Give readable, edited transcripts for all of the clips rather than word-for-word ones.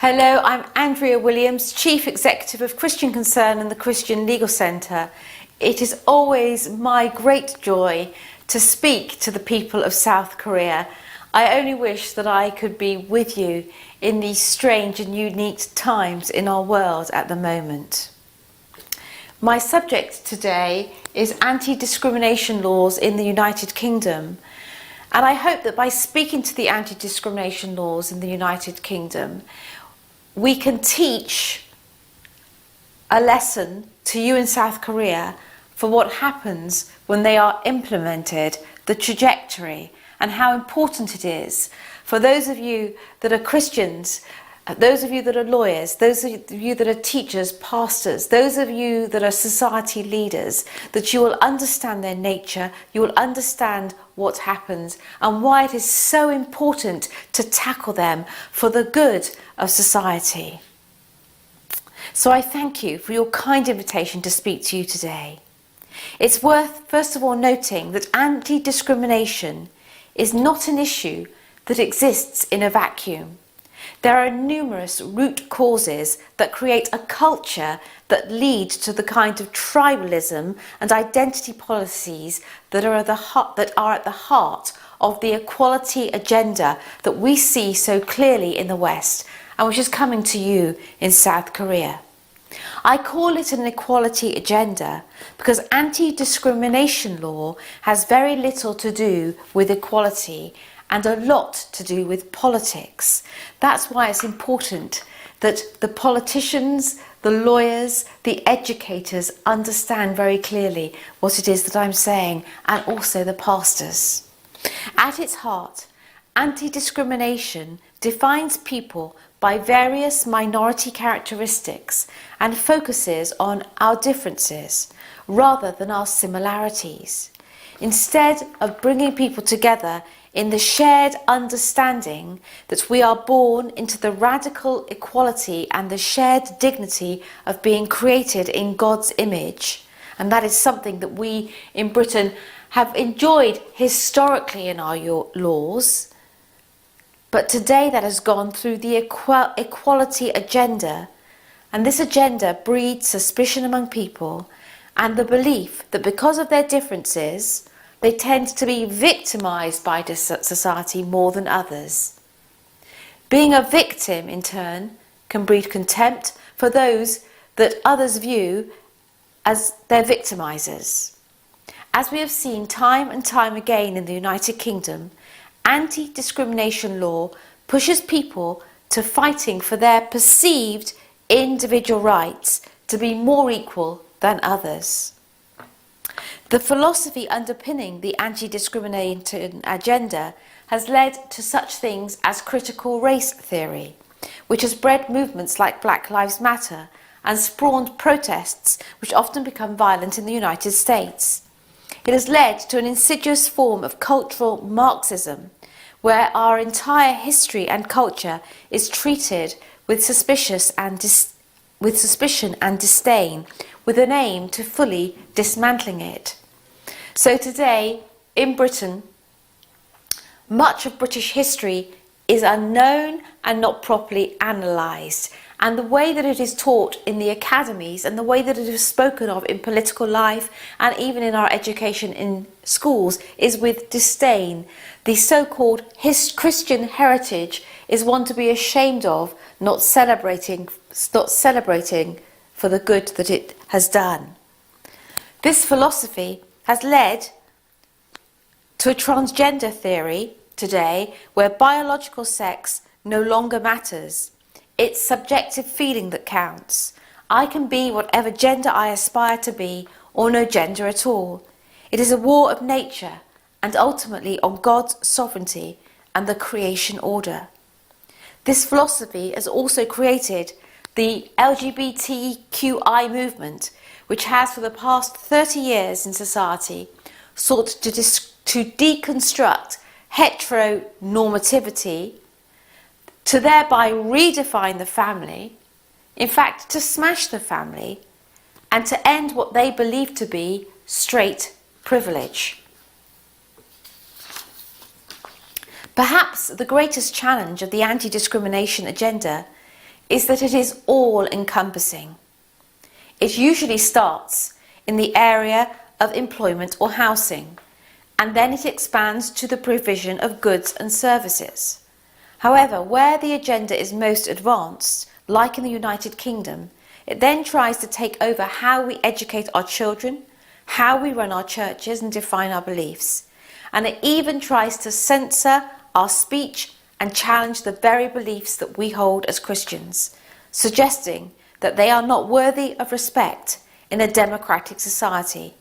Hello, I'm Andrea Williams, Chief Executive of Christian Concern and the Christian Legal Centre. It is always my great joy to speak to the people of South Korea. I only wish that I could be with you in these strange and unique times in our world at the moment. My subject today is anti-discrimination laws in the United Kingdom. And I hope that by speaking to the anti-discrimination laws in the United Kingdom, we can teach a lesson to you in South Korea for what happens when they are implemented, the trajectory, and how important it is for those of you that are Christians, those of you that are lawyers, those of you that are teachers, pastors, those of you that are society leaders, that you will understand their nature, you will understand what happens and why it is so important to tackle them for the good of society. So I thank you for your kind invitation to speak to you today. It's worth, first of all, noting that anti-discrimination is not an issue that exists in a vacuum. There are numerous root causes that create a culture that lead to the kind of tribalism and identity policies that are at the heart of the equality agenda that we see so clearly in the West and which is coming to you in South Korea. I call it an equality agenda because anti-discrimination law has very little to do with equality and a lot to do with politics. That's why it's important that the politicians, the lawyers, the educators understand very clearly what it is that I'm saying, and also the pastors. At its heart, anti-discrimination defines people by various minority characteristics and focuses on our differences rather than our similarities. Instead of bringing people together in the shared understanding that we are born into the radical equality and the shared dignity of being created in God's image. And that is something that we in Britain have enjoyed historically in our laws. But today that has gone through the equality agenda. And this agenda breeds suspicion among people and the belief that because of their differences, they tend to be victimised by society more than others. Being a victim, in turn, can breed contempt for those that others view as their victimisers. As we have seen time and time again in the United Kingdom, anti-discrimination law pushes people to fighting for their perceived individual rights to be more equal than others. The philosophy underpinning the anti-discrimination agenda has led to such things as critical race theory, which has bred movements like Black Lives Matter and spawned protests which often become violent in the United States. It has led to an insidious form of cultural Marxism, where our entire history and culture is treated with suspicion and disdain, with an aim to fully dismantling it. So today, in Britain, much of British history is unknown and not properly analysed. And the way that it is taught in the academies and the way that it is spoken of in political life and even in our education in schools is with disdain. The so-called Christian heritage is one to be ashamed of, not celebrating for the good that it has done. This philosophy has led to a transgender theory today where biological sex no longer matters. It's subjective feeling that counts. I can be whatever gender I aspire to be or no gender at all. It is a war of nature and ultimately on God's sovereignty and the creation order. This philosophy has also created the LGBTQI movement, which has for the past 30 years in society sought to deconstruct heteronormativity, to thereby redefine the family, in fact to smash the family, and to end what they believe to be straight privilege. Perhaps the greatest challenge of the anti-discrimination agenda is that it is all-encompassing. It usually starts in the area of employment or housing, and then it expands to the provision of goods and services. However, where the agenda is most advanced, like in the United Kingdom, it then tries to take over how we educate our children, how we run our churches and define our beliefs, and it even tries to censor our speech and challenge the very beliefs that we hold as Christians, suggesting that they are not worthy of respect in a democratic society.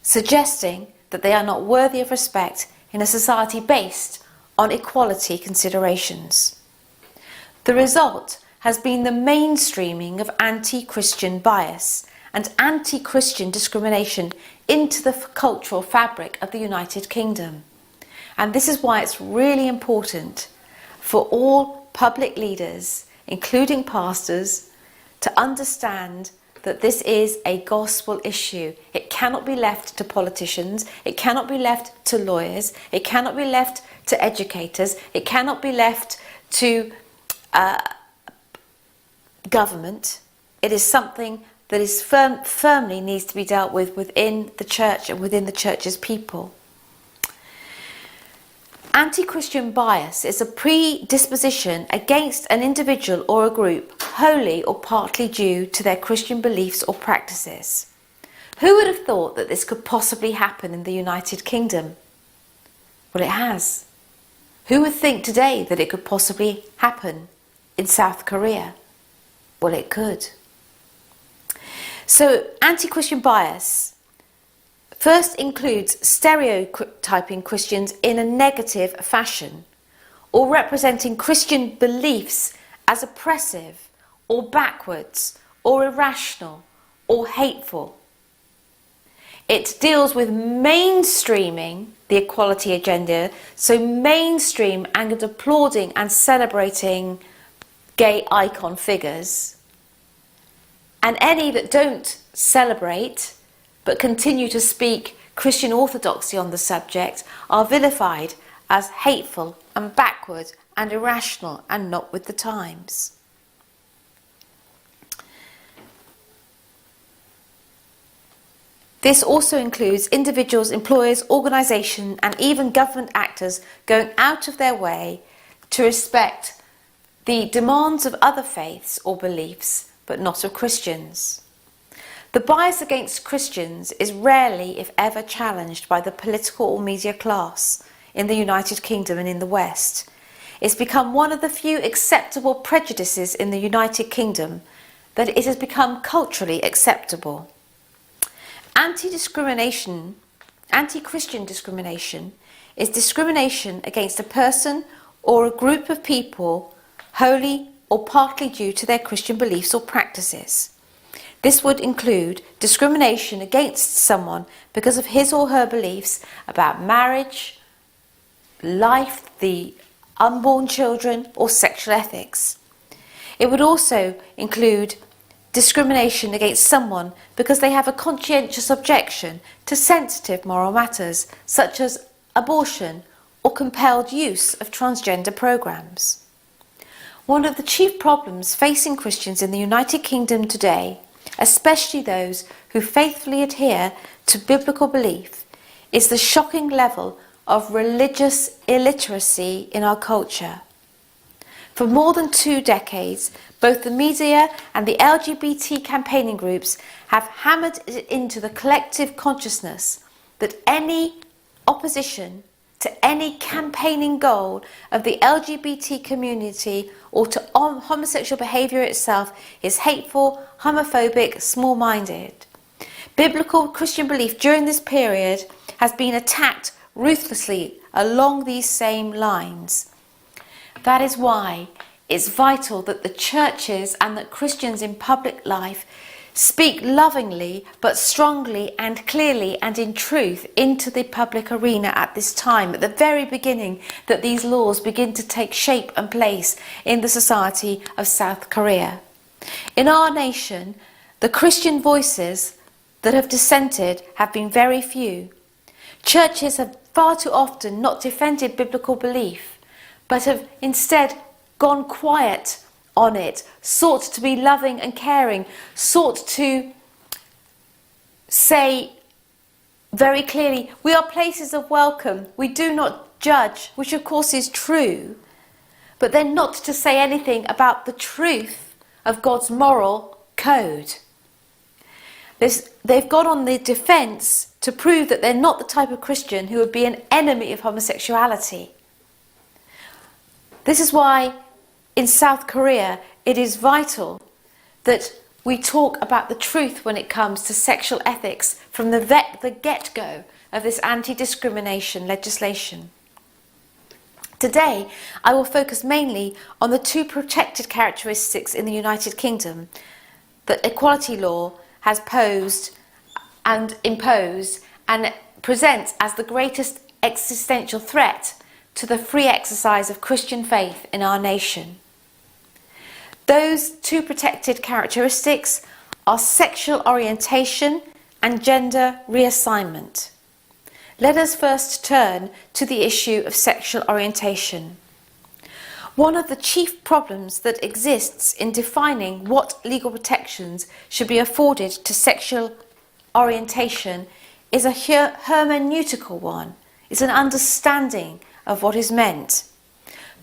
Suggesting that they are not worthy of respect in a society based on equality considerations. The result has been the mainstreaming of anti-Christian bias and anti-Christian discrimination into the cultural fabric of the United Kingdom. And this is why it's really important for all public leaders, including pastors, to understand that this is a gospel issue. It cannot be left to politicians, it cannot be left to lawyers, it cannot be left to educators, it cannot be left to government. It is something that is firmly needs to be dealt with within the church and within the church's people. Anti-Christian bias is a predisposition against an individual or a group, wholly or partly due to their Christian beliefs or practices. Who would have thought that this could possibly happen in the United Kingdom? Well, it has. Who would think today that it could possibly happen in South Korea? Well, it could. So, anti-Christian bias first includes stereotyping Christians in a negative fashion, or representing Christian beliefs as oppressive, or backwards, or irrational, or hateful. It deals with mainstreaming the equality agenda, so mainstream and applauding and celebrating gay icon figures, and any that don't celebrate but continue to speak Christian orthodoxy on the subject are vilified as hateful and backward and irrational and not with the times. This also includes individuals, employers, organisations and even government actors going out of their way to respect the demands of other faiths or beliefs, but not of Christians. The bias against Christians is rarely, if ever, challenged by the political or media class in the United Kingdom and in the West. It's become one of the few acceptable prejudices in the United Kingdom that it has become culturally acceptable. Anti-Christian discrimination is discrimination against a person or a group of people wholly or partly due to their Christian beliefs or practices. This would include discrimination against someone because of his or her beliefs about marriage, life, the unborn children, or sexual ethics. It would also include discrimination against someone because they have a conscientious objection to sensitive moral matters such as abortion or compelled use of transgender programs. One of the chief problems facing Christians in the United Kingdom today, especially those who faithfully adhere to biblical belief, is the shocking level of religious illiteracy in our culture. For more than 2 decades, both the media and the LGBT campaigning groups have hammered it into the collective consciousness that any opposition to any campaigning goal of the LGBT community or to homosexual behaviour itself is hateful, homophobic, small-minded. Biblical Christian belief during this period has been attacked ruthlessly along these same lines. That is why it's vital that the churches and that Christians in public life speak lovingly but strongly and clearly and in truth into the public arena at this time, at the very beginning that these laws begin to take shape and place in the society of South Korea. In our nation, the Christian voices that have dissented have been very few. Churches have far too often not defended biblical belief, but have instead gone quiet on it, sought to be loving and caring, sought to say very clearly, we are places of welcome, we do not judge, which of course is true, but then not to say anything about the truth of God's moral code. They've gone on the defence to prove that they're not the type of Christian who would be an enemy of homosexuality. This is why in South Korea it is vital that we talk about the truth when it comes to sexual ethics from the get-go of this anti-discrimination legislation. Today, I will focus mainly on the two protected characteristics in the United Kingdom that equality law has posed and imposed and presents as the greatest existential threat to the free exercise of Christian faith in our nation. Those two protected characteristics are sexual orientation and gender reassignment. Let us first turn to the issue of sexual orientation. One of the chief problems that exists in defining what legal protections should be afforded to sexual orientation is a hermeneutical one. It's an understanding of what is meant.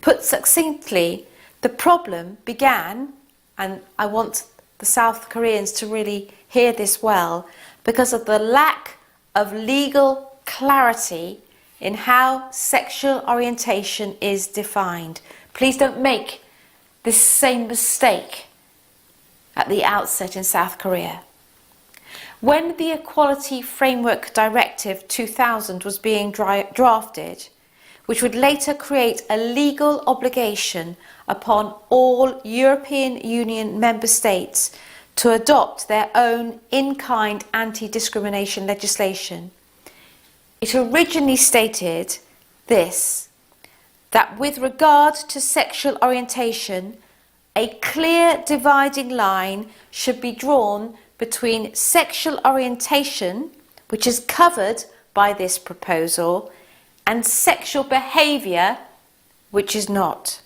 Put succinctly, the problem began, and I want the South Koreans to really hear this well, because of the lack of legal clarity in how sexual orientation is defined. Please don't make this same mistake at the outset in South Korea. When the Equality Framework Directive 2000 was being drafted, which would later create a legal obligation upon all European Union member states to adopt their own in-kind anti-discrimination legislation, it originally stated this, that with regard to sexual orientation, a clear dividing line should be drawn between sexual orientation, which is covered by this proposal, and sexual behaviour, which is not.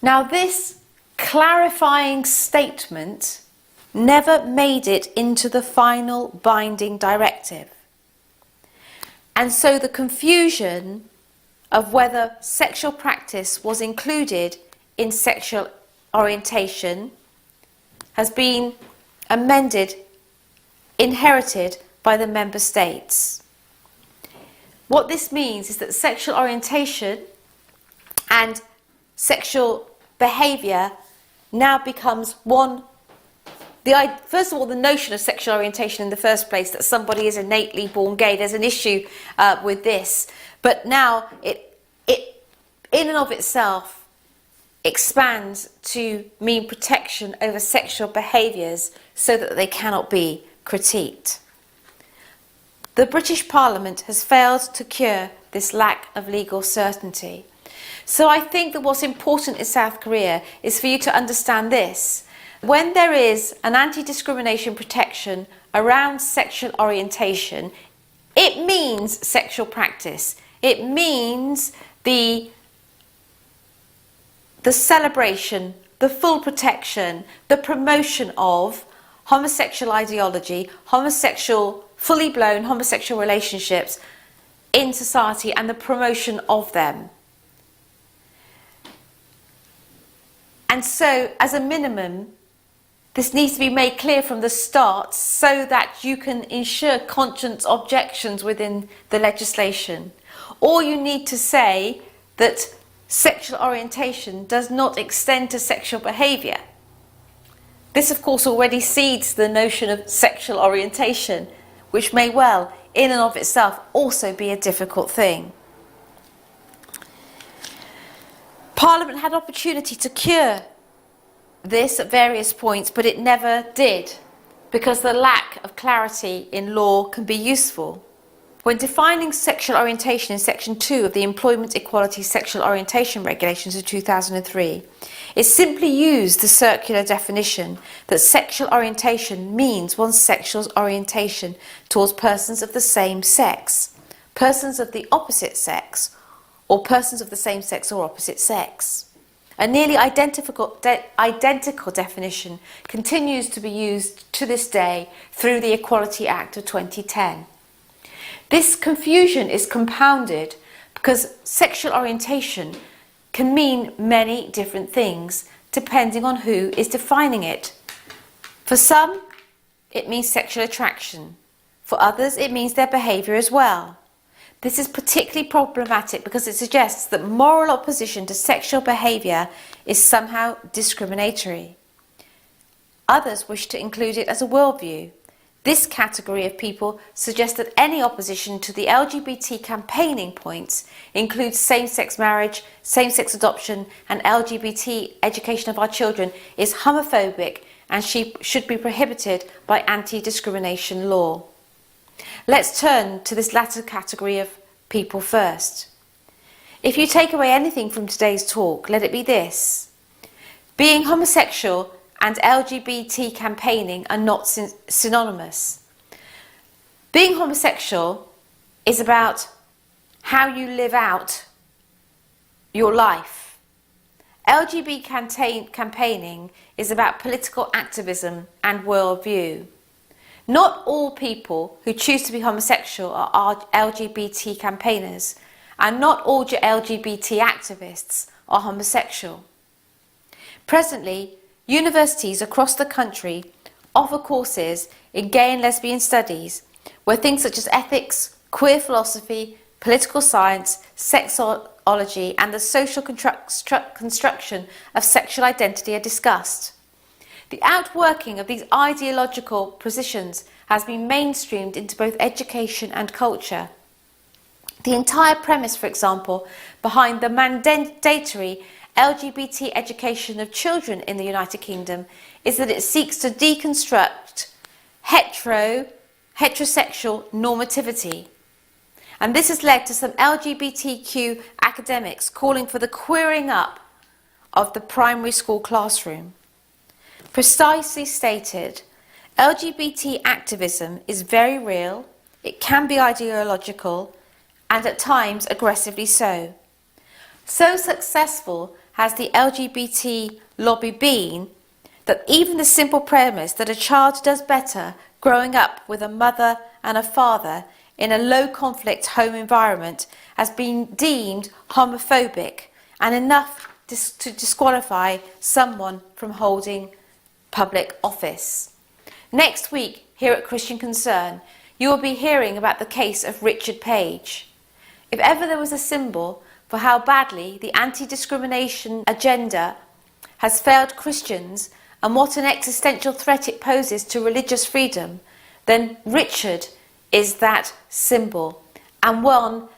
Now, this clarifying statement never made it into the final binding directive. And so the confusion of whether sexual practice was included in sexual orientation has been inherited by the member states. What this means is that sexual orientation and sexual behaviour now becomes one. First of all, the notion of sexual orientation in the first place, that somebody is innately born gay, there's an issue with this. But now it in and of itself expands to mean protection over sexual behaviours so that they cannot be critiqued. The British Parliament has failed to cure this lack of legal certainty. So I think that what's important in South Korea is for you to understand this. When there is an anti-discrimination protection around sexual orientation, it means sexual practice. It means the celebration, the full protection, the promotion of homosexual ideology, fully blown homosexual relationships in society and the promotion of them. And so, as a minimum, this needs to be made clear from the start so that you can ensure conscience objections within the legislation. Or you need to say that sexual orientation does not extend to sexual behaviour. This, of course, already seeds the notion of sexual orientation, which may well, in and of itself, also be a difficult thing. Parliament had opportunity to cure this at various points, but it never did, because the lack of clarity in law can be useful. When defining sexual orientation in Section 2 of the Employment Equality Sexual Orientation Regulations of 2003, it simply used the circular definition that sexual orientation means one's sexual orientation towards persons of the same sex, persons of the opposite sex, or persons of the same sex or opposite sex. A nearly identical definition continues to be used to this day through the Equality Act of 2010. This confusion is compounded because sexual orientation can mean many different things depending on who is defining it. For some, it means sexual attraction. For others, it means their behaviour as well. This is particularly problematic because it suggests that moral opposition to sexual behaviour is somehow discriminatory. Others wish to include it as a worldview. This category of people suggests that any opposition to the LGBT campaigning points includes same-sex marriage, same-sex adoption and LGBT education of our children is homophobic and should be prohibited by anti-discrimination law. Let's turn to this latter category of people first. If you take away anything from today's talk, let it be this. Being homosexual and LGBT campaigning are not synonymous. Being homosexual is about how you live out your life. LGBT campaigning is about political activism and worldview. Not all people who choose to be homosexual are LGBT campaigners, and not all LGBT activists are homosexual. Presently, universities across the country offer courses in gay and lesbian studies where things such as ethics, queer philosophy, political science, sexology and the social construction of sexual identity are discussed. The outworking of these ideological positions has been mainstreamed into both education and culture. The entire premise, for example, behind the mandatory LGBT education of children in the United Kingdom is that it seeks to deconstruct heterosexual normativity. And this has led to some LGBTQ academics calling for the queering up of the primary school classroom. Precisely stated, LGBT activism is very real, it can be ideological, and at times aggressively so. So successful has the LGBT lobby been that even the simple premise that a child does better growing up with a mother and a father in a low-conflict home environment has been deemed homophobic and enough to disqualify someone from holding public office. Next week, here at Christian Concern, you will be hearing about the case of Richard Page. If ever there was a symbol for how badly the anti-discrimination agenda has failed Christians and what an existential threat it poses to religious freedom, then Richard is that symbol, and one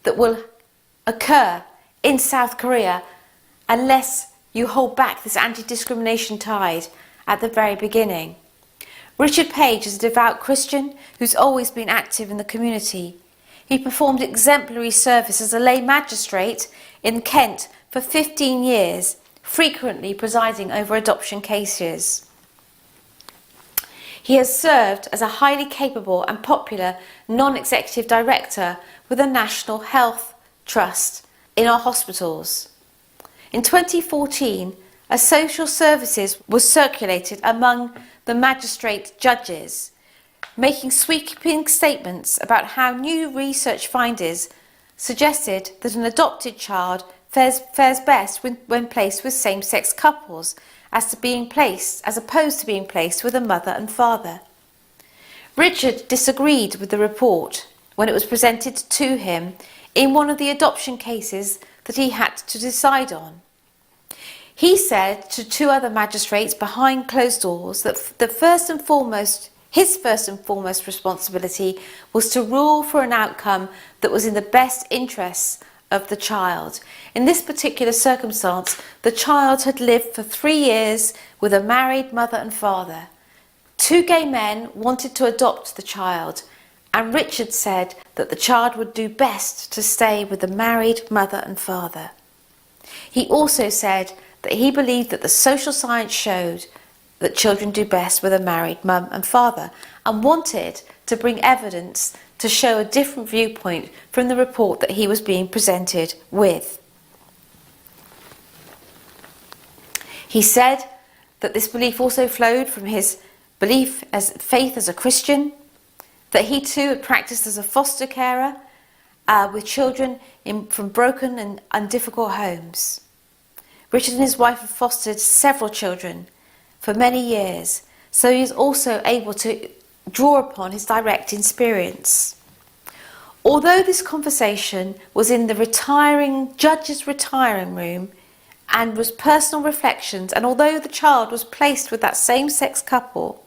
that will occur in South Korea unless you hold back this anti-discrimination tide at the very beginning. Richard Page is a devout Christian who's always been active in the community. He performed exemplary service as a lay magistrate in Kent for 15 years, frequently presiding over adoption cases. He has served as a highly capable and popular non-executive director with the National Health Trust in our hospitals. In 2014, a social services was circulated among the magistrate judges, making sweeping statements about how new research findings suggested that an adopted child fares best when placed with same-sex couples as opposed to being placed with a mother and father. Richard disagreed with the report when it was presented to him in one of the adoption cases that he had to decide on. He said to two other magistrates behind closed doors that his first and foremost responsibility was to rule for an outcome that was in the best interests of the child. In this particular circumstance, the child had lived for 3 years with a married mother and father. Two gay men wanted to adopt the child, and Richard said that the child would do best to stay with the married mother and father. He also said that he believed that the social science showed that children do best with a married mum and father, and wanted to bring evidence to show a different viewpoint from the report that he was being presented with. He said that this belief also flowed from his belief as faith as a Christian, that he too had practiced as a foster carer with children from broken and difficult homes. Richard and his wife have fostered several children for many years, so he is also able to draw upon his direct experience. Although this conversation was in the judge's retiring room and was personal reflections, and although the child was placed with that same-sex couple,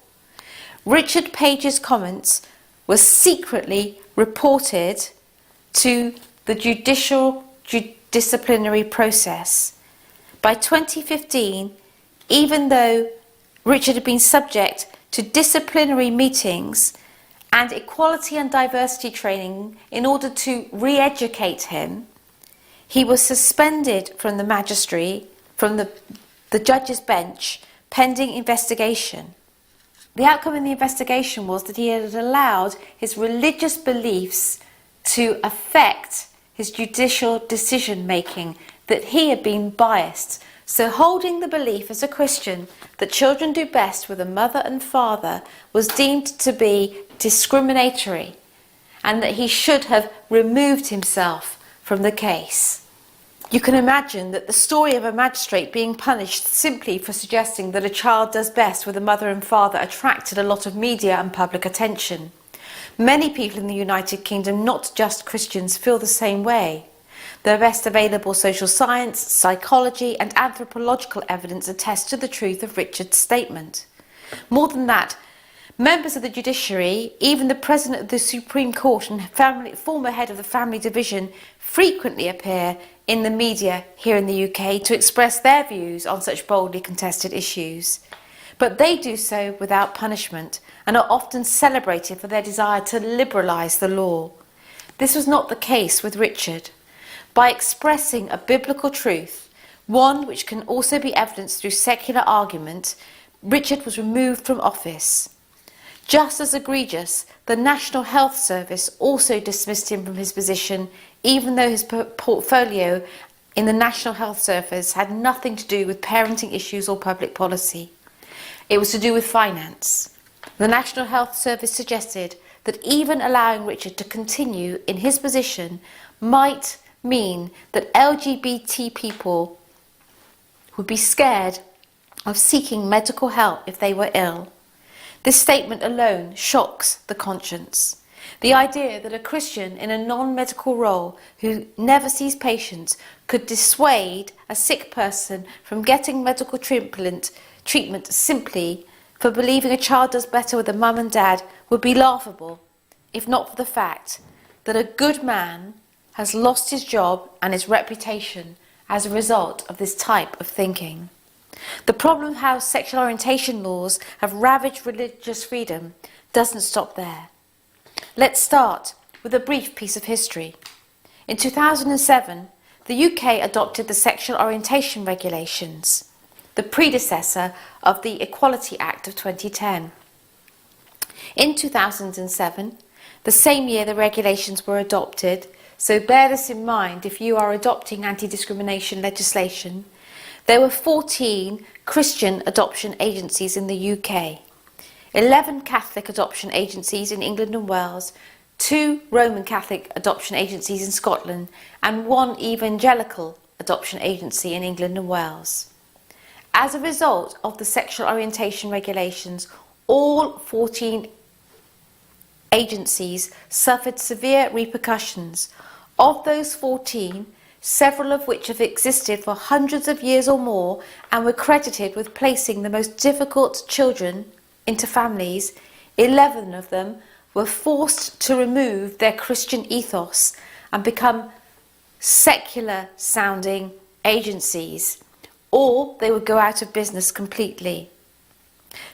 Richard Page's comments were secretly reported to the judicial disciplinary process. By 2015, even though Richard had been subject to disciplinary meetings and equality and diversity training in order to re-educate him, he was suspended from the magistracy, from the judge's bench, pending investigation. The outcome in the investigation was that he had allowed his religious beliefs to affect his judicial decision-making, that he had been biased. So holding the belief as a Christian that children do best with a mother and father was deemed to be discriminatory, and that he should have removed himself from the case. You can imagine that the story of a magistrate being punished simply for suggesting that a child does best with a mother and father attracted a lot of media and public attention. Many people in the United Kingdom, not just Christians, feel the same way. The best available social science, psychology and anthropological evidence attest to the truth of Richard's statement. More than that, members of the judiciary, even the President of the Supreme Court and former head of the Family Division, frequently appear in the media here in the UK to express their views on such boldly contested issues. But they do so without punishment and are often celebrated for their desire to liberalise the law. This was not the case with Richard. By expressing a biblical truth, one which can also be evidenced through secular argument, Richard was removed from office. Just as egregious, the National Health Service also dismissed him from his position, even though his portfolio in the National Health Service had nothing to do with parenting issues or public policy. It was to do with finance. The National Health Service suggested that even allowing Richard to continue in his position might mean that LGBT people would be scared of seeking medical help if they were ill. This statement alone shocks the conscience. The idea that a Christian in a non-medical role who never sees patients could dissuade a sick person from getting medical treatment simply for believing a child does better with a mum and dad would be laughable, if not for the fact that a good man has lost his job and his reputation as a result of this type of thinking. The problem of how sexual orientation laws have ravaged religious freedom doesn't stop there. Let's start with a brief piece of history. In 2007, the UK adopted the Sexual Orientation Regulations, the predecessor of the Equality Act of 2010. In 2007, the same year the regulations were adopted, so bear this in mind if you are adopting anti-discrimination legislation, there were 14 Christian adoption agencies in the UK, 11 Catholic adoption agencies in England and Wales, 2 Roman Catholic adoption agencies in Scotland, and 1 evangelical adoption agency in England and Wales. As a result of the sexual orientation regulations, all 14 agencies suffered severe repercussions. Of those 14, several of which have existed for hundreds of years or more and were credited with placing the most difficult children into families, 11 of them were forced to remove their Christian ethos and become secular-sounding agencies, or they would go out of business completely.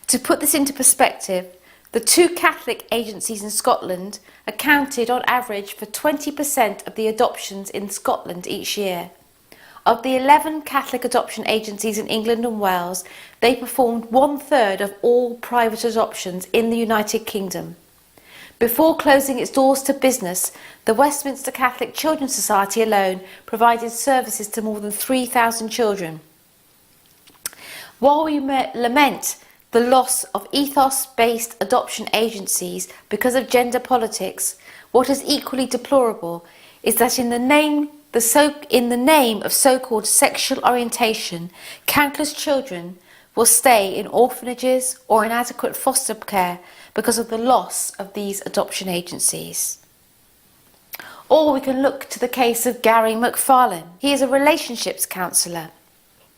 To put this into perspective, the 2 Catholic agencies in Scotland accounted on average for 20% of the adoptions in Scotland each year. Of the 11 Catholic adoption agencies in England and Wales, they performed 1/3 of all private adoptions in the United Kingdom. Before closing its doors to business, the Westminster Catholic Children's Society alone provided services to more than 3,000 children. While we lament the loss of ethos-based adoption agencies because of gender politics, what is equally deplorable is that in the name of so-called sexual orientation, countless children will stay in orphanages or inadequate foster care because of the loss of these adoption agencies. Or we can look to the case of Gary Mcfarlane. He is a relationships counsellor.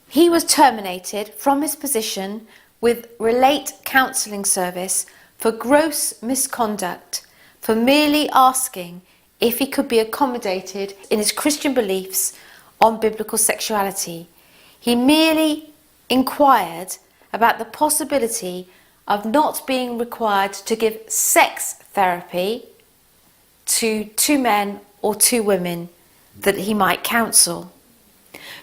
He was terminated from his position with Relate Counselling Service for gross misconduct, for merely asking if he could be accommodated in his Christian beliefs on biblical sexuality. He merely inquired about the possibility of not being required to give sex therapy to 2 men or 2 women that he might counsel.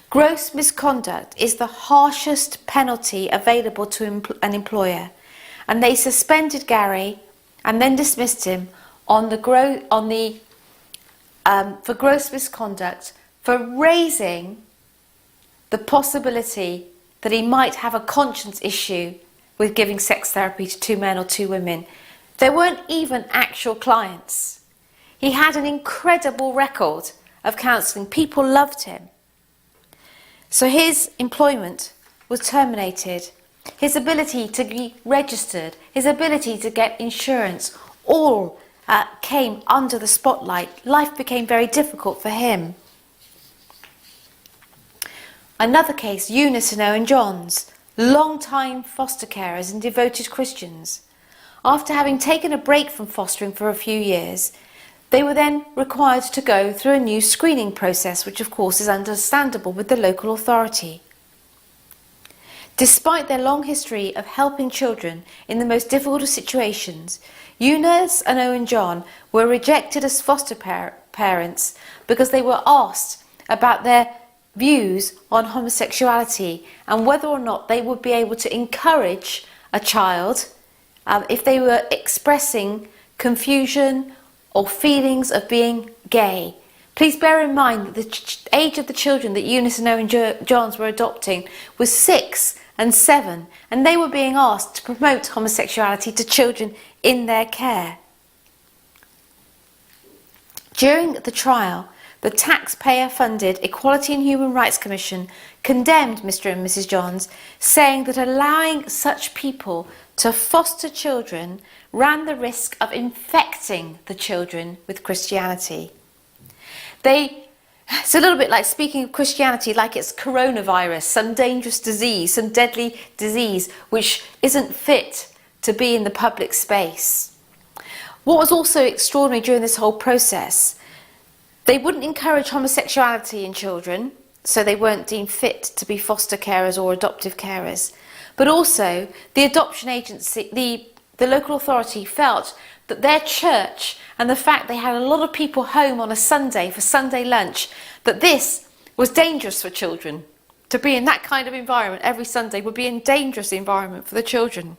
Gross misconduct is the harshest penalty available to an employer, and they suspended Gary and then dismissed him for gross misconduct for raising the possibility that he might have a conscience issue with giving sex therapy to 2 men or 2 women. There weren't even actual clients. He had an incredible record of counselling. People loved him. So his employment was terminated. His ability to be registered, his ability to get insurance, all came under the spotlight. Life became very difficult for him. Another case, Eunice and Owen Johns, long-time foster carers and devoted Christians. After having taken a break from fostering for a few years, they were then required to go through a new screening process, which of course is understandable with the local authority. Despite their long history of helping children in the most difficult of situations, Eunice and Owen John were rejected as foster parents because they were asked about their views on homosexuality and whether or not they would be able to encourage a child if they were expressing confusion or feelings of being gay. Please bear in mind that the age of the children that Eunice and Owen Johns were adopting was 6 and 7, and they were being asked to promote homosexuality to children in their care. During the trial, the taxpayer-funded Equality and Human Rights Commission condemned Mr. and Mrs. Johns, saying that allowing such people to foster children ran the risk of infecting the children with Christianity. It's a little bit like speaking of Christianity like it's coronavirus, some dangerous disease, some deadly disease which isn't fit to be in the public space. What was also extraordinary during this whole process, they wouldn't encourage homosexuality in children, so they weren't deemed fit to be foster carers or adoptive carers. But also, the adoption agency, the local authority felt that their church and the fact they had a lot of people home on a Sunday for Sunday lunch, that this was dangerous for children. To be in that kind of environment every Sunday would be a dangerous environment for the children.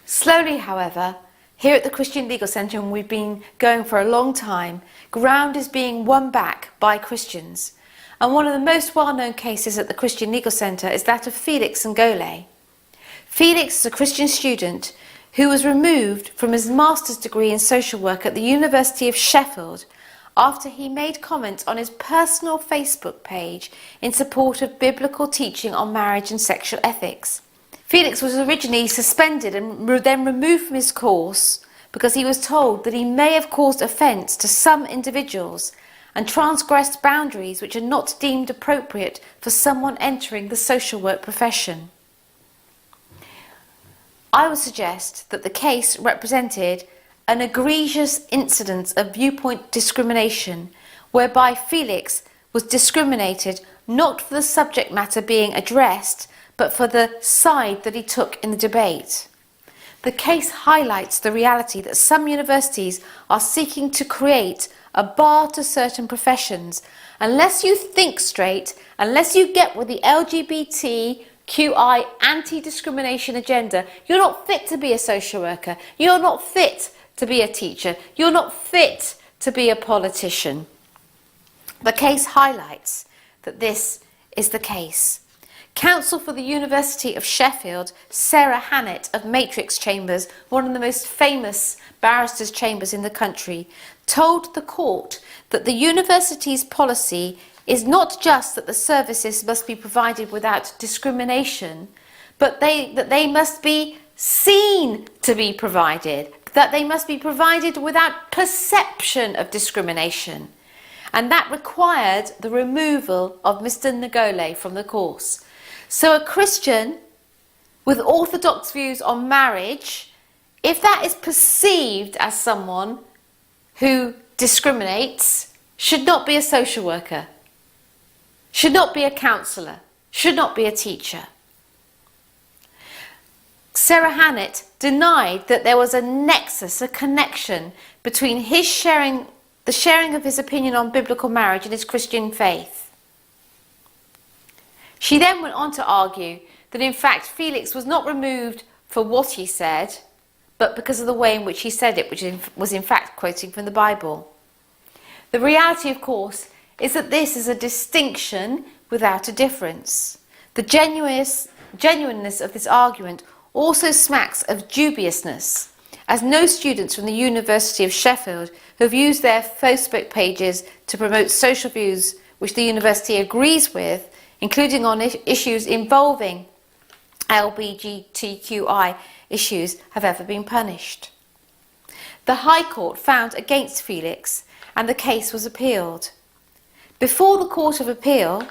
Slowly, however, here at the Christian Legal Centre, and we've been going for a long time, ground is being won back by Christians. And one of the most well-known cases at the Christian Legal Centre is that of Felix Ngole. Felix is a Christian student who was removed from his master's degree in social work at the University of Sheffield after he made comments on his personal Facebook page in support of biblical teaching on marriage and sexual ethics. Felix was originally suspended and then removed from his course because he was told that he may have caused offence to some individuals and transgressed boundaries which are not deemed appropriate for someone entering the social work profession. I would suggest that the case represented an egregious incidence of viewpoint discrimination, whereby Felix was discriminated not for the subject matter being addressed, but for the side that he took in the debate. The case highlights the reality that some universities are seeking to create a bar to certain professions. Unless you think straight, unless you get with the LGBTQI anti-discrimination agenda, you're not fit to be a social worker, you're not fit to be a teacher, you're not fit to be a politician. The case highlights that this is the case. Counsel for the University of Sheffield, Sarah Hannett of Matrix Chambers, one of the most famous barristers' chambers in the country, told the court that the university's policy is not just that the services must be provided without discrimination, but that they must be seen to be provided, that they must be provided without perception of discrimination. And that required the removal of Mr. Ngole from the course. So a Christian with orthodox views on marriage, if that is perceived as someone who discriminates, should not be a social worker, should not be a counsellor, should not be a teacher. Sarah Hannett denied that there was a nexus, a connection between the sharing of his opinion on biblical marriage and his Christian faith. She then went on to argue that in fact Felix was not removed for what he said, but because of the way in which he said it, which was in fact quoting from the Bible. The reality, of course, is that this is a distinction without a difference. The genuineness of this argument also smacks of dubiousness, as no students from the University of Sheffield who have used their Facebook pages to promote social views which the university agrees with, including on issues involving LGBTQI issues, have ever been punished. The High Court found against Felix and the case was appealed. Before the Court of Appeal,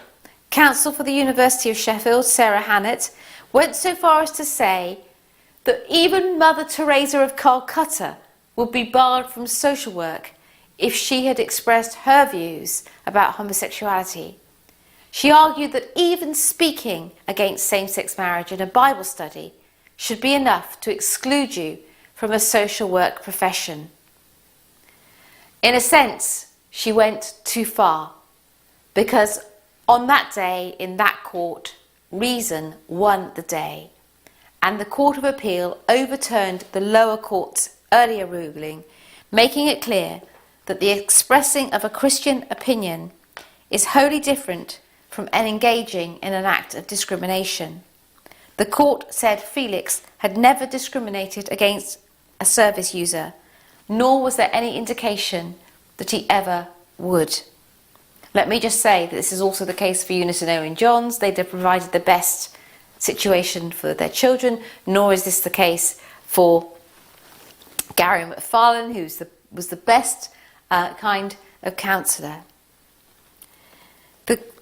counsel for the University of Sheffield, Sarah Hannett, went so far as to say that even Mother Teresa of Calcutta would be barred from social work if she had expressed her views about homosexuality. She argued that even speaking against same-sex marriage in a Bible study should be enough to exclude you from a social work profession. In a sense, she went too far, because on that day in that court, reason won the day, and the Court of Appeal overturned the lower court's earlier ruling, making it clear that the expressing of a Christian opinion is wholly different from engaging in an act of discrimination. The court said Felix had never discriminated against a service user, nor was there any indication that he ever would. Let me just say that this is also the case for Eunice and Owen Johns. They provided the best situation for their children, nor is this the case for Gary Mcfarlane, who was the best kind of counsellor.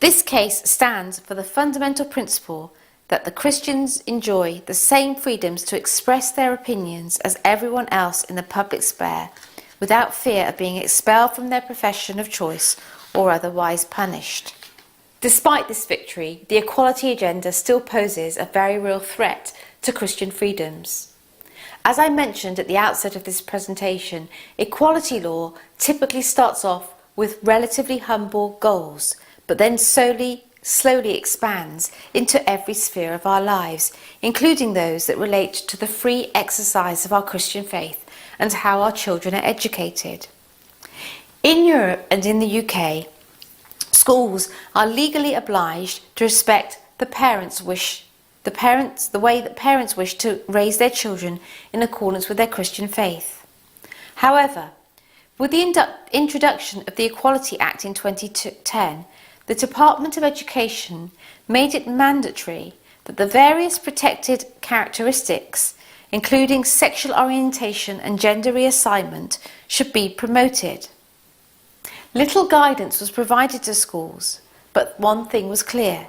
This case stands for the fundamental principle that the Christians enjoy the same freedoms to express their opinions as everyone else in the public sphere, without fear of being expelled from their profession of choice or otherwise punished. Despite this victory, the equality agenda still poses a very real threat to Christian freedoms. As I mentioned at the outset of this presentation, equality law typically starts off with relatively humble goals, but then slowly expands into every sphere of our lives, including those that relate to the free exercise of our Christian faith and how our children are educated. In Europe and in the UK, schools are legally obliged to respect the way that parents wish to raise their children in accordance with their Christian faith. However, with the introduction of the Equality Act in 2010, the Department of Education made it mandatory that the various protected characteristics, including sexual orientation and gender reassignment, should be promoted. Little guidance was provided to schools, but one thing was clear.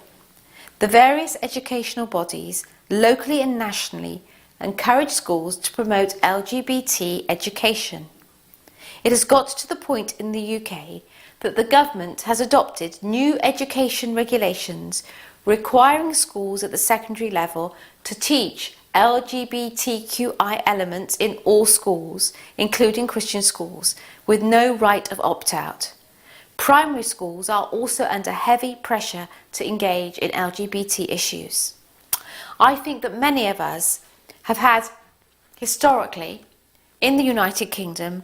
The various educational bodies, locally and nationally, encourage schools to promote LGBT education. It has got to the point in the UK that the government has adopted new education regulations requiring schools at the secondary level to teach LGBTQI elements in all schools, including Christian schools, with no right of opt-out. Primary schools are also under heavy pressure to engage in LGBT issues. I think that many of us have had, historically, in the United Kingdom,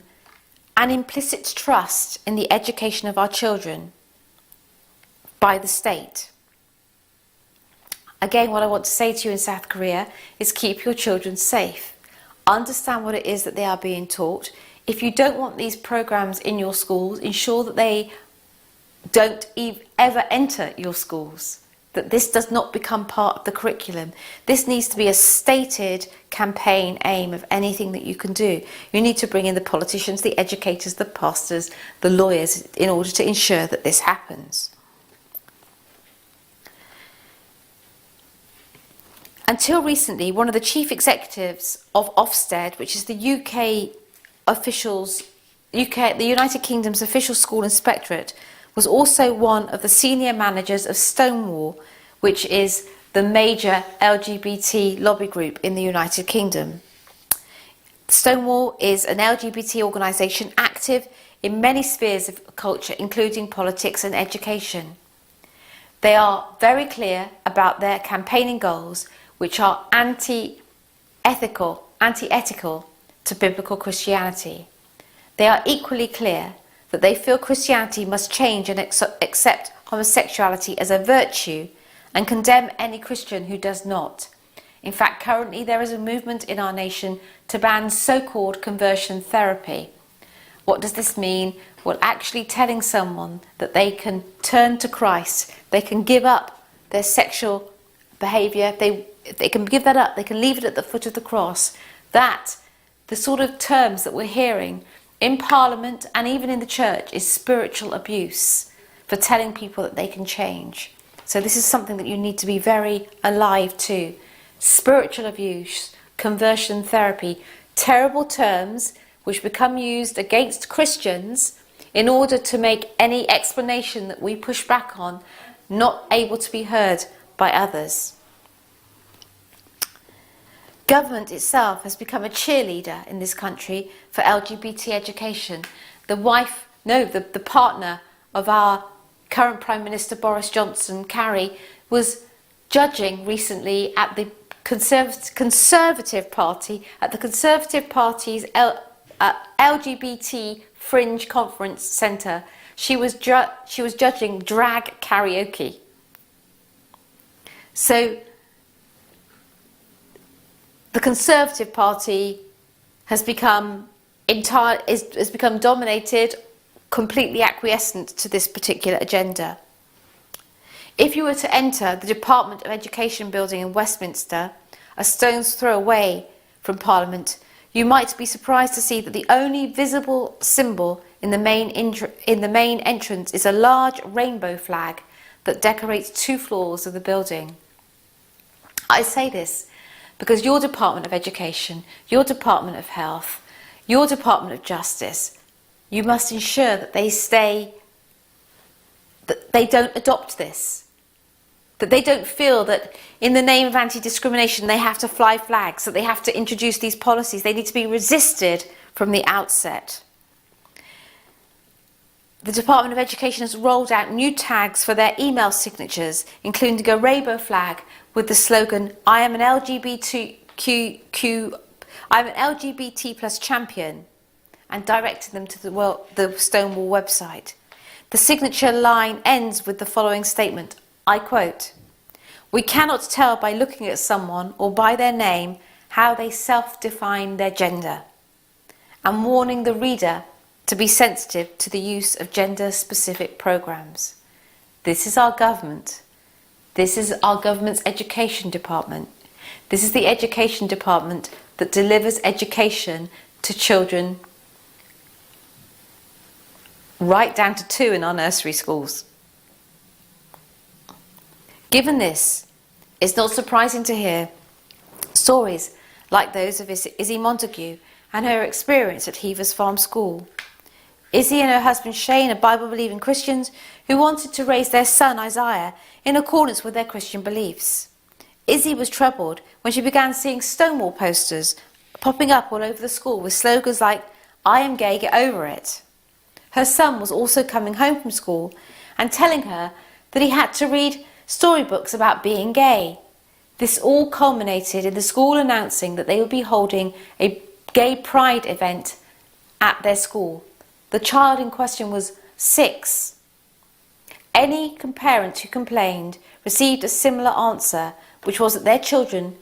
an implicit trust in the education of our children by the state. Again, what I want to say to you in South Korea is keep your children safe. Understand what it is that they are being taught. If you don't want these programs in your schools, ensure that they don't ever enter your schools, that this does not become part of the curriculum. This needs to be a stated campaign aim of anything that you can do. You need to bring in the politicians, the educators, the pastors, the lawyers in order to ensure that this happens. Until recently, one of the chief executives of Ofsted, which is the the United Kingdom's official school inspectorate, was also one of the senior managers of Stonewall, which is the major LGBT lobby group in the United Kingdom. Stonewall is an LGBT organisation active in many spheres of culture, including politics and education. They are very clear about their campaigning goals, which are antithetical to biblical Christianity. They are equally clear that they feel Christianity must change and accept homosexuality as a virtue and condemn any Christian who does not. In fact, currently there is a movement in our nation to ban so-called conversion therapy. What does this mean? Well, actually telling someone that they can turn to Christ, they can give up their sexual behaviour, they can give that up, they can leave it at the foot of the cross. That, the sort of terms that we're hearing in Parliament and even in the church, is spiritual abuse for telling people that they can change. So this is something that you need to be very alive to. Spiritual abuse, conversion therapy, terrible terms which become used against Christians in order to make any explanation that we push back on not able to be heard by others. Government itself has become a cheerleader in this country for LGBT education. The partner of our current Prime Minister Boris Johnson, Carrie, was judging recently at the Conservative Party, at the Conservative Party's LGBT Fringe Conference Centre. She was judging drag karaoke. So the Conservative Party has become dominated, completely acquiescent to this particular agenda. If you were to enter the Department of Education building in Westminster, a stone's throw away from Parliament, you might be surprised to see that the only visible symbol in the main entrance is a large rainbow flag that decorates 2 floors of the building. I say this because your Department of Education, your Department of Health, your Department of Justice, you must ensure that they don't adopt this. That they don't feel that in the name of anti-discrimination they have to fly flags, that they have to introduce these policies. They need to be resisted from the outset. The Department of Education has rolled out new tags for their email signatures, including a rainbow flag with the slogan, I am an LGBT plus champion, and directed them to the Stonewall website. The signature line ends with the following statement, I quote, "We cannot tell by looking at someone or by their name how they self-define their gender," and warning the reader to be sensitive to the use of gender-specific programs. This is our government. This is our government's education department. This is the education department that delivers education to children right down to 2 in our nursery schools. Given this, it's not surprising to hear stories like those of Izzy Montague and her experience at Heaver's Farm School. Izzy and her husband Shane are Bible-believing Christians who wanted to raise their son Isaiah in accordance with their Christian beliefs. Izzy was troubled when she began seeing Stonewall posters popping up all over the school with slogans like, I am gay, get over it. Her son was also coming home from school and telling her that he had to read storybooks about being gay. This all culminated in the school announcing that they would be holding a gay pride event at their school. The child in question was 6. Any parent who complained received a similar answer which was that their children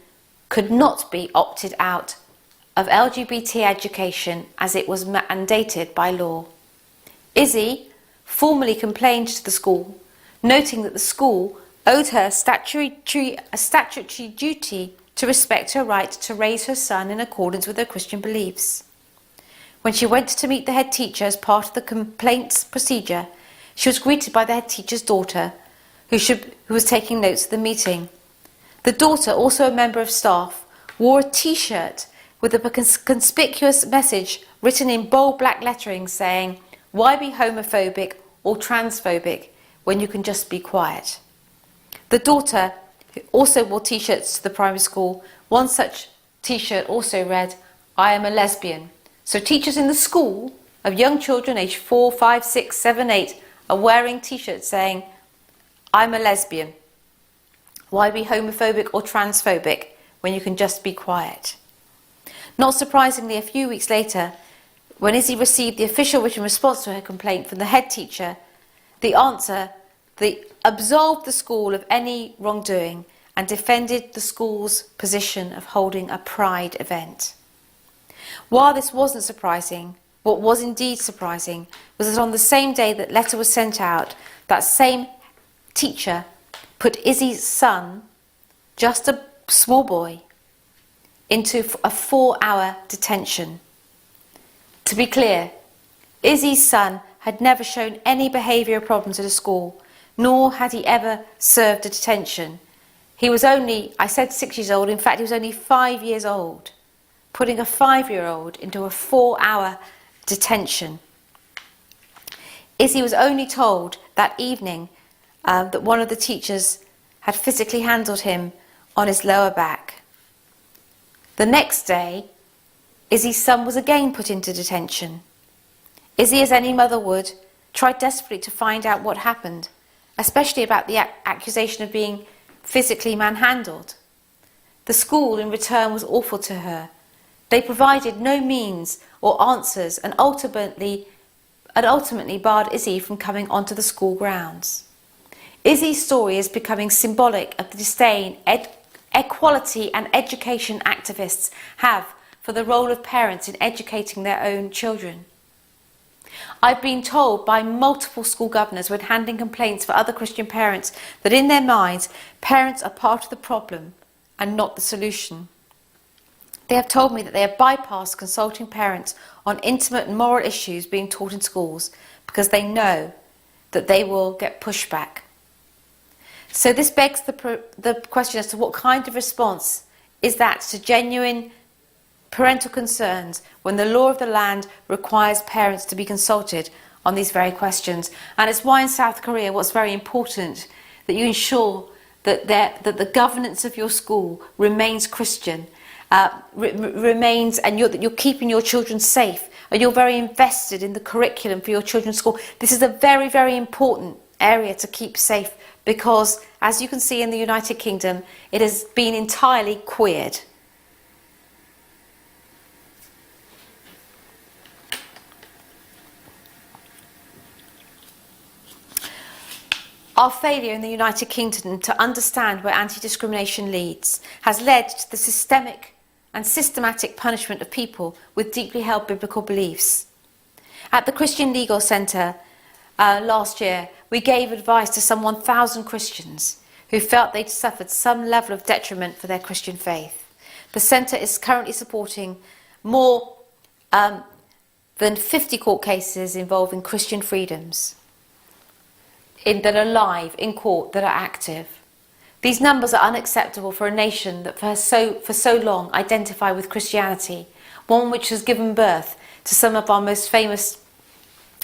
could not be opted out of LGBT education as it was mandated by law. Izzy formally complained to the school, noting that the school owed her a statutory duty to respect her right to raise her son in accordance with her Christian beliefs. When she went to meet the head teacher as part of the complaints procedure, she was greeted by the head teacher's daughter, who was taking notes of the meeting. The daughter, also a member of staff, wore a T-shirt with a conspicuous message written in bold black lettering saying, "Why be homophobic or transphobic when you can just be quiet?" The daughter, who also wore T-shirts to the primary school, one such T-shirt also read, "I am a lesbian." So teachers in the school of young children aged 4, 5, 6, 7, 8 are wearing T-shirts saying, "I'm a lesbian. Why be homophobic or transphobic when you can just be quiet?" Not surprisingly, a few weeks later, when Izzy received the official written response to her complaint from the head teacher, the answer absolved the school of any wrongdoing and defended the school's position of holding a pride event. While this wasn't surprising, what was indeed surprising was that on the same day that letter was sent out, that same teacher put Izzy's son, just a small boy, into a 4-hour detention. To be clear, Izzy's son had never shown any behavioural problems at a school, nor had he ever served a detention. He was only, I said 6 years old, in fact he was only 5 years old, putting a 5-year-old into a 4-hour detention. Izzy was only told that evening that one of the teachers had physically handled him on his lower back. The next day, Izzy's son was again put into detention. Izzy, as any mother would, tried desperately to find out what happened, especially about the accusation of being physically manhandled. The school, in return, was awful to her. They provided no means or answers and ultimately barred Izzy from coming onto the school grounds. Izzy's story is becoming symbolic of the disdain equality and education activists have for the role of parents in educating their own children. I've been told by multiple school governors when handling complaints for other Christian parents that in their minds, parents are part of the problem and not the solution. They have told me that they have bypassed consulting parents on intimate and moral issues being taught in schools because they know that they will get pushback. So this begs the question as to what kind of response is that to genuine parental concerns when the law of the land requires parents to be consulted on these very questions. And it's why in South Korea what's very important that you ensure that the governance of your school remains Christian, remains, and that you're keeping your children safe, and you're very invested in the curriculum for your children's school. This is a very, very important area to keep safe because, as you can see in the United Kingdom, it has been entirely queered. Our failure in the United Kingdom to understand where anti-discrimination leads has led to the systemic and systematic punishment of people with deeply held biblical beliefs. At the Christian Legal Centre last year, we gave advice to some 1,000 Christians who felt they'd suffered some level of detriment for their Christian faith. The centre is currently supporting more than 50 court cases involving Christian freedoms that are live in court, that are active. These numbers are unacceptable for a nation that for so long identified with Christianity, one which has given birth to some of our most famous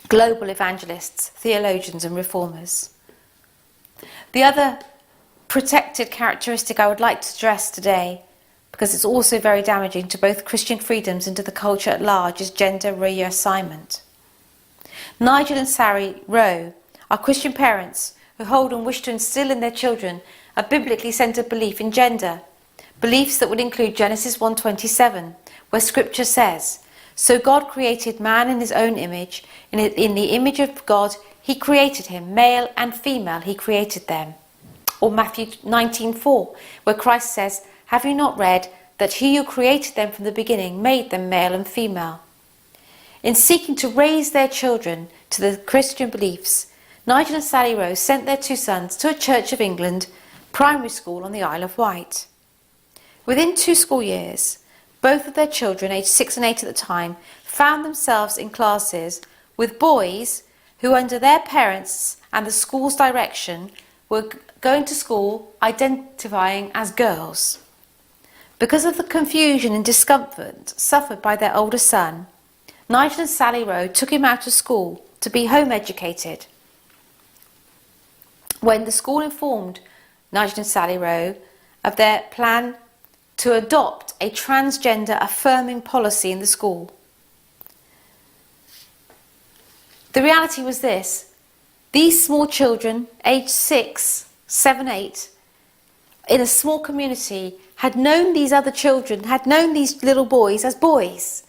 global evangelists, theologians and reformers. The other protected characteristic I would like to address today, because it's also very damaging to both Christian freedoms and to the culture at large, is gender reassignment. Nigel and Sari Rowe are Christian parents who hold and wish to instill in their children a biblically centred belief in gender, beliefs that would include Genesis 1:27, where Scripture says, "So God created man in his own image, in the image of God he created him, male and female he created them." Or Matthew 19:4, where Christ says, "Have you not read that he who created them from the beginning made them male and female?" In seeking to raise their children to the Christian beliefs, Nigel and Sally Rose sent their two sons to a Church of England primary school on the Isle of Wight. Within 2 school years, both of their children, aged 6 and 8 at the time, found themselves in classes with boys who, under their parents and the school's direction, were going to school identifying as girls. Because of the confusion and discomfort suffered by their older son, Nigel and Sally Rowe took him out of school to be home educated. When the school informed Nigel and Sally Rowe of their plan to adopt a transgender affirming policy in the school, the reality was this: these small children, aged 6, 7, 8, in a small community, had known these other children, had known these little boys as boys.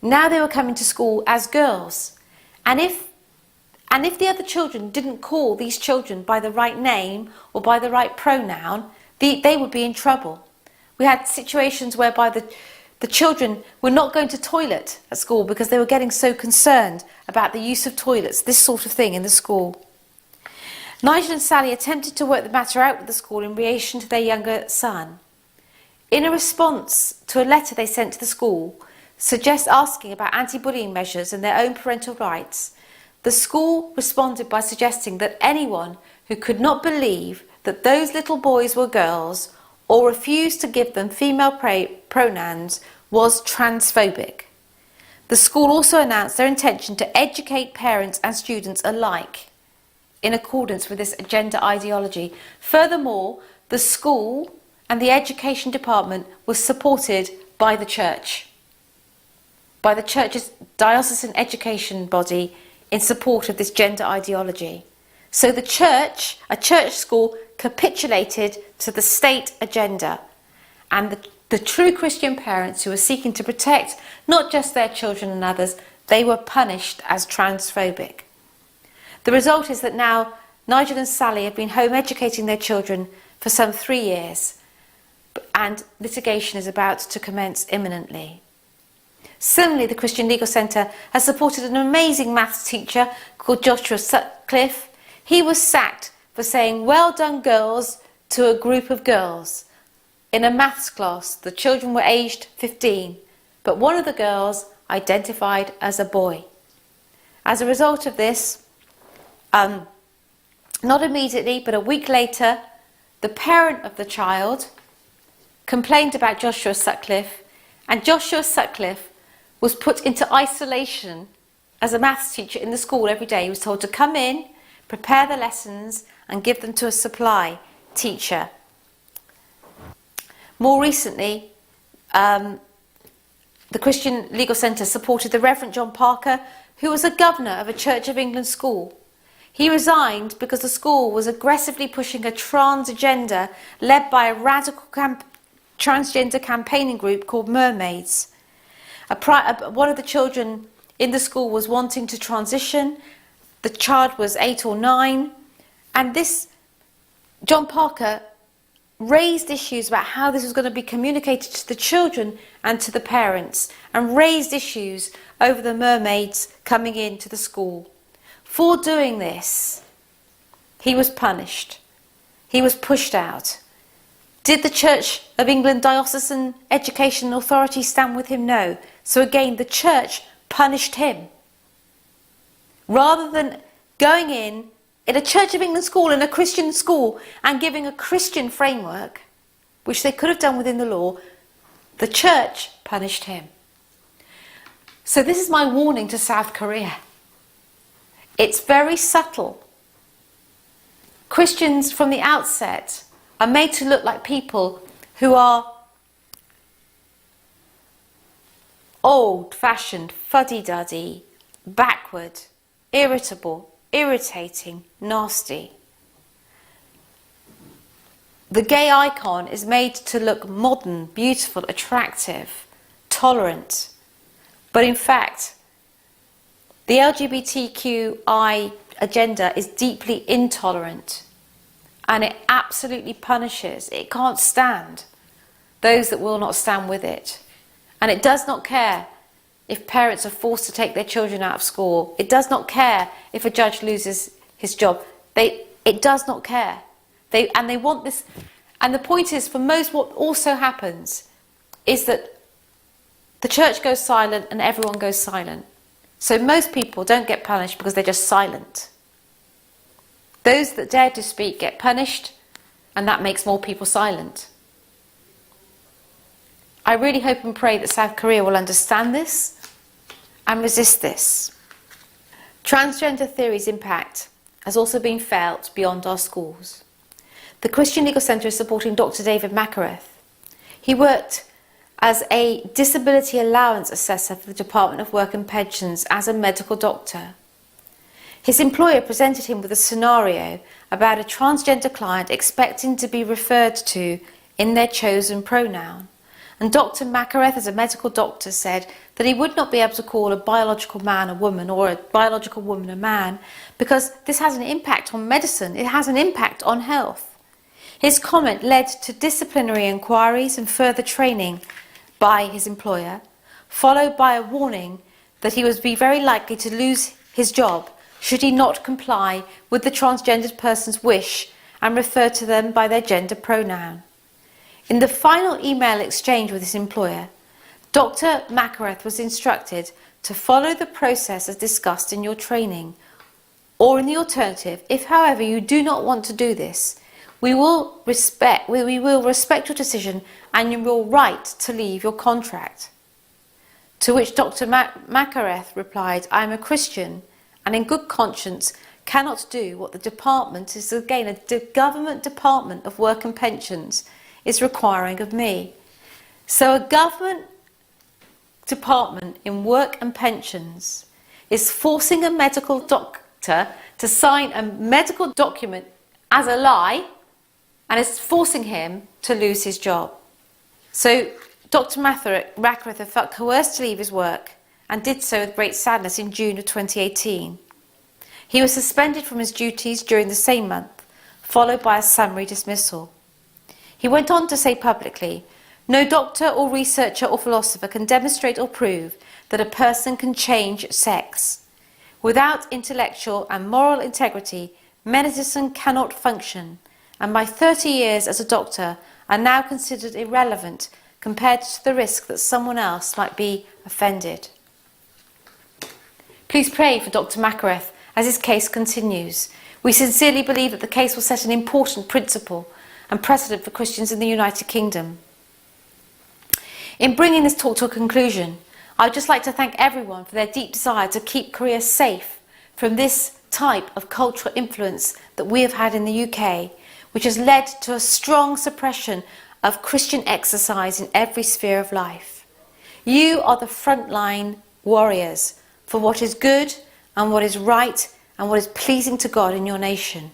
Now they were coming to school as girls. And if the other children didn't call these children by the right name or by the right pronoun, they would be in trouble. We had situations whereby the children were not going to toilet at school because they were getting so concerned about the use of toilets, this sort of thing in the school. Nigel and Sally attempted to work the matter out with the school in relation to their younger son. In a response to a letter they sent to the school, asking about anti-bullying measures and their own parental rights, the school responded by suggesting that anyone who could not believe that those little boys were girls or refused to give them female pronouns was transphobic. The school also announced their intention to educate parents and students alike in accordance with this gender ideology. Furthermore, the school and the education department was supported by the church, by the church's diocesan education body, in support of this gender ideology. So the church, a church school, capitulated to the state agenda, and the true Christian parents who were seeking to protect not just their children and others, they were punished as transphobic. The result is that now Nigel and Sally have been home educating their children for some 3 years, and litigation is about to commence imminently. Similarly, the Christian Legal Centre has supported an amazing maths teacher called Joshua Sutcliffe. He was sacked for saying "well done girls" to a group of girls. In a maths class, the children were aged 15, but one of the girls identified as a boy. As a result of this, not immediately, but a week later, the parent of the child complained about Joshua Sutcliffe, and Joshua Sutcliffe was put into isolation as a maths teacher in the school every day. He was told to come in, prepare the lessons, and give them to a supply teacher. More recently, the Christian Legal Centre supported the Reverend John Parker, who was a governor of a Church of England school. He resigned because the school was aggressively pushing a trans agenda led by a radical transgender campaigning group called Mermaids. One of the children in the school was wanting to transition. The child was 8 or 9, and this John Parker raised issues about how this was going to be communicated to the children and to the parents, and raised issues over the mermaids coming into the school. For doing this, he was punished. He was pushed out. Did the Church of England Diocesan Education Authority stand with him? No. So again, the church punished him. Rather than going in a Church of England school, in a Christian school, and giving a Christian framework, which they could have done within the law, the church punished him. So this is my warning to South Korea. It's very subtle. Christians from the outset are made to look like people who are old-fashioned, fuddy-duddy, backward, irritable, irritating, nasty. The gay icon is made to look modern, beautiful, attractive, tolerant. But in fact, the LGBTQI agenda is deeply intolerant and it absolutely punishes. It can't stand those that will not stand with it. And it does not care if parents are forced to take their children out of school. It does not care if a judge loses his job. It does not care. They want this. And the point is, for most, what also happens is that the church goes silent and everyone goes silent. So most people don't get punished because they're just silent. Those that dare to speak get punished, and that makes more people silent. I really hope and pray that South Korea will understand this and resist this. Transgender theory's impact has also been felt beyond our schools. The Christian Legal Centre is supporting Dr. David Mcfarlane. He worked as a disability allowance assessor for the Department of Work and Pensions as a medical doctor. His employer presented him with a scenario about a transgender client expecting to be referred to in their chosen pronoun. And Dr. Mcfarlane, as a medical doctor, said that he would not be able to call a biological man a woman or a biological woman a man because this has an impact on medicine, it has an impact on health. His comment led to disciplinary inquiries and further training by his employer, followed by a warning that he would be very likely to lose his job should he not comply with the transgendered person's wish and refer to them by their gender pronoun. In the final email exchange with his employer, Dr. Mcfarlane was instructed to follow the process as discussed in your training, or in the alternative, if however you do not want to do this, we will respect your decision and your right to leave your contract. To which Dr. Mcfarlane replied, I am a Christian and in good conscience cannot do what the department is, again, a government department of work and pensions, is requiring of me. So a government department in work and pensions is forcing a medical doctor to sign a medical document as a lie and is forcing him to lose his job. So Dr. Mcfarlane felt coerced to leave his work and did so with great sadness in June of 2018. He was suspended from his duties during the same month, followed by a summary dismissal. He went on to say publicly, no doctor or researcher or philosopher can demonstrate or prove that a person can change sex. Without intellectual and moral integrity, medicine cannot function, and my 30 years as a doctor are now considered irrelevant compared to the risk that someone else might be offended. Please pray for Dr. Mcfarlane as his case continues. We sincerely believe that the case will set an important principle and precedent for Christians in the United Kingdom. In bringing this talk to a conclusion, I would just like to thank everyone for their deep desire to keep Korea safe from this type of cultural influence that we have had in the UK, which has led to a strong suppression of Christian exercise in every sphere of life. You are the frontline warriors for what is good and what is right and what is pleasing to God in your nation.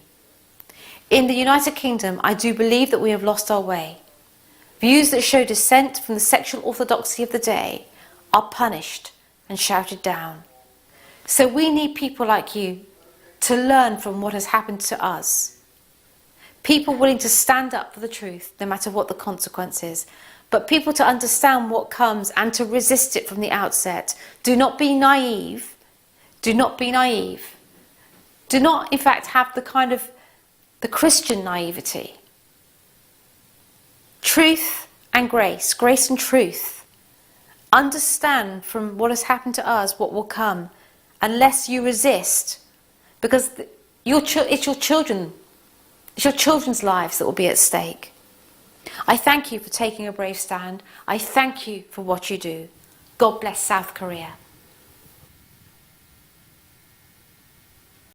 In the United Kingdom, I do believe that we have lost our way. Views that show dissent from the sexual orthodoxy of the day are punished and shouted down. So we need people like you to learn from what has happened to us. People willing to stand up for the truth, no matter what the consequences, but people to understand what comes and to resist it from the outset. Do not be naive. Do not be naive. Do not, in fact, have the Christian naivety. Truth and grace, grace and truth. Understand from what has happened to us what will come, unless you resist, because it's your children. It's your children's lives that will be at stake. I thank you for taking a brave stand. I thank you for what you do. God bless South Korea.